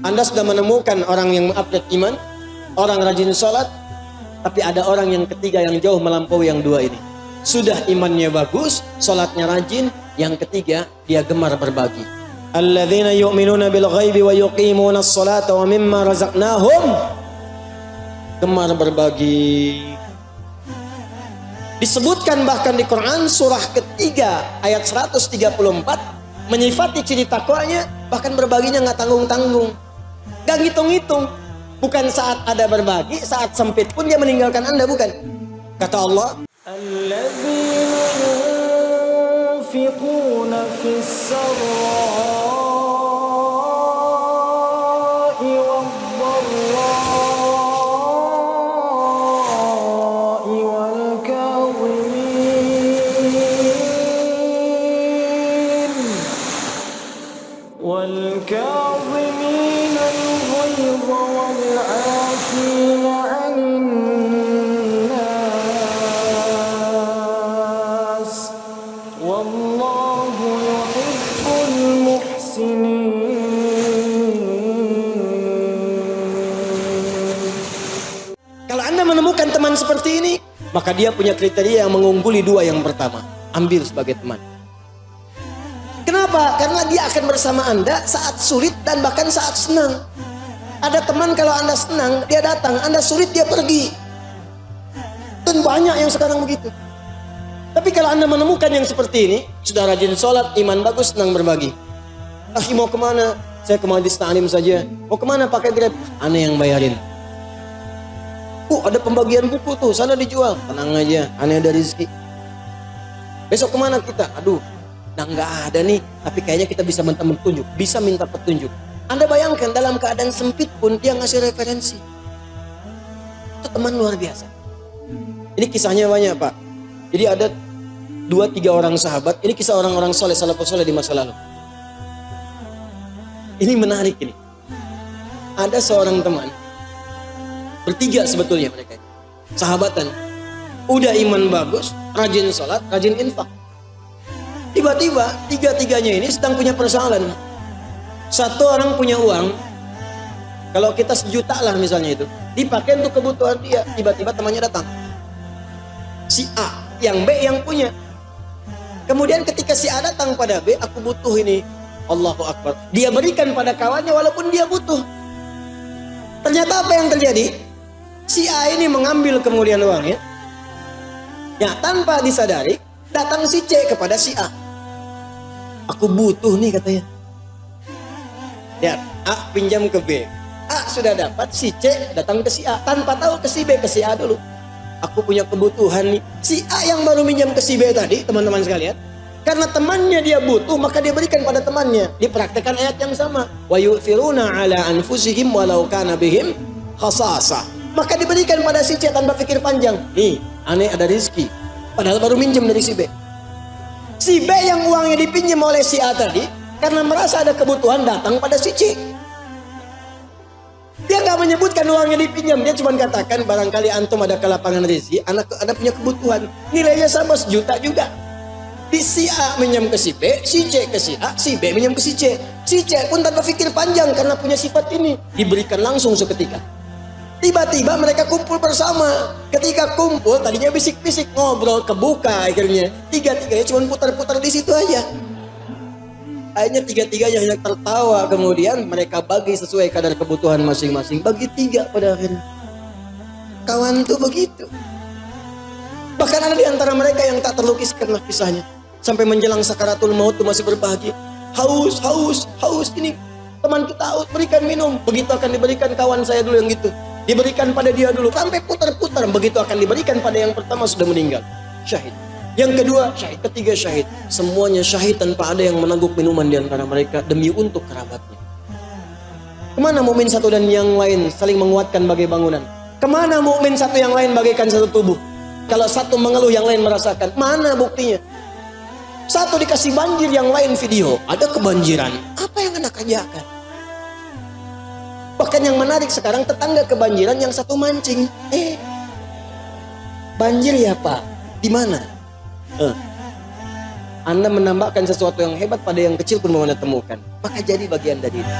Anda sudah menemukan orang yang mengupgrade iman, orang rajin sholat, tapi ada orang yang ketiga yang jauh melampaui yang dua ini. Sudah imannya bagus, sholatnya rajin, yang ketiga dia gemar berbagi. Alladzina yu'minuna bil ghaibi wa yuqimuna as-salata wa mimma razaqnahum, gemar berbagi. Disebutkan bahkan di Quran surah ketiga ayat 134 menyifati ciri takwanya, bahkan berbaginya nggak tanggung-tanggung, nggak ngitung-ngitung. Bukan saat ada berbagi, saat sempit pun dia meninggalkan Anda, bukan. Kata Allah, alladzina yunfiquna fis sarra'i wad-dharra'i wal kadhimin al-ghayza wal-'afina 'anil nas wallahu yuhibbul muhsinin. Kalau Anda menemukan teman seperti ini, maka dia punya kriteria yang mengungguli dua yang pertama. Ambil sebagai teman. Kenapa? Karena dia akan bersama Anda saat sulit dan bahkan saat senang. Ada teman kalau Anda senang, dia datang. Anda sulit, dia pergi. Dan banyak yang sekarang begitu. Tapi kalau Anda menemukan yang seperti ini, sudah rajin sholat, iman bagus, senang berbagi. Akhi mau kemana? Saya ke majlis ta'lim saja. Mau kemana pakai Grab? Aneh yang bayarin. Ada pembagian buku tuh, sana dijual. Tenang aja, aneh ada rezeki. Besok kemana kita? Aduh, nah nggak ada nih, tapi kayaknya kita bisa minta petunjuk, bisa minta petunjuk. Anda bayangkan dalam keadaan sempit pun dia ngasih referensi. Itu teman luar biasa. Ini kisahnya banyak, Pak. Jadi ada 2-3 orang sahabat. Ini kisah orang-orang soleh, salafus soleh di masa lalu. Ini menarik ini. Ada seorang teman, bertiga sebetulnya mereka, sahabatan. Udah iman bagus, rajin sholat, rajin infak. Tiba-tiba tiga-tiganya ini sedang punya persoalan. Satu orang punya uang, kalau kita 1 juta lah misalnya itu, dipakai untuk kebutuhan dia. Tiba-tiba temannya datang, si A, yang B yang punya. Kemudian ketika si A datang pada B, aku butuh ini, Allahu Akbar, dia berikan pada kawannya walaupun dia butuh. Ternyata apa yang terjadi? Si A ini mengambil kemudian uangnya, ya tanpa disadari datang si C kepada si A. Aku butuh nih katanya. Ya, A pinjam ke B. A sudah dapat, si C datang ke si A tanpa tahu ke si B, ke si A dulu. Aku punya kebutuhan nih. Si A yang baru minjam ke si B tadi, teman-teman sekalian, karena temannya dia butuh, maka dia berikan pada temannya. Dipraktekkan ayat yang sama. Wa yu'thiruna ala anfusihim walau kana bihim khasasah. Maka diberikan pada si C tanpa pikir panjang. Nih, aneh ada rezeki. Padahal baru minjem dari si B. Si B yang uangnya dipinjam oleh si A tadi, karena merasa ada kebutuhan datang pada si C. Dia nggak menyebutkan uangnya dipinjam, dia cuma katakan barangkali antum ada kelapangan rezeki, anak ada punya kebutuhan, nilainya sama 1 juta juga. Di si A minjam ke si B, si C ke si A, si B minjam ke si C. Si C pun tanpa pikir panjang karena punya sifat ini, diberikan langsung seketika. Tiba-tiba mereka kumpul bersama. Ketika kumpul, tadinya bisik-bisik, ngobrol, kebuka akhirnya. Tiga-tiganya cuma putar-putar di situ aja. Akhirnya tiga-tiganya hanya tertawa. Kemudian mereka bagi sesuai kadar kebutuhan masing-masing. Bagi 3 pada akhirnya. Kawan tuh begitu. Bahkan ada di antara mereka yang tak terlukiskan kisahnya. Sampai menjelang sakaratul maut tuh masih berbagi. Haus, haus, haus ini. Teman kita haus, berikan minum. Begitu akan diberikan kawan saya dulu yang gitu. Diberikan pada dia dulu, sampai putar-putar. Begitu akan diberikan pada yang pertama sudah meninggal, syahid. Yang kedua syahid, ketiga syahid. Semuanya syahid tanpa ada yang menangguk minuman di antara mereka demi untuk kerabatnya. Kemana mukmin satu dan yang lain saling menguatkan bagai bangunan? Kemana mukmin satu yang lain bagaikan satu tubuh? Kalau satu mengeluh yang lain merasakan, mana buktinya? Satu dikasih banjir, yang lain video. Ada kebanjiran, apa yang Anda kerjakan? Bahkan yang menarik sekarang, tetangga kebanjiran, yang satu mancing. Banjir ya Pak, di mana? Anda menambahkan sesuatu yang hebat pada yang kecil pun mau Anda temukan. Maka jadi bagian dari itu.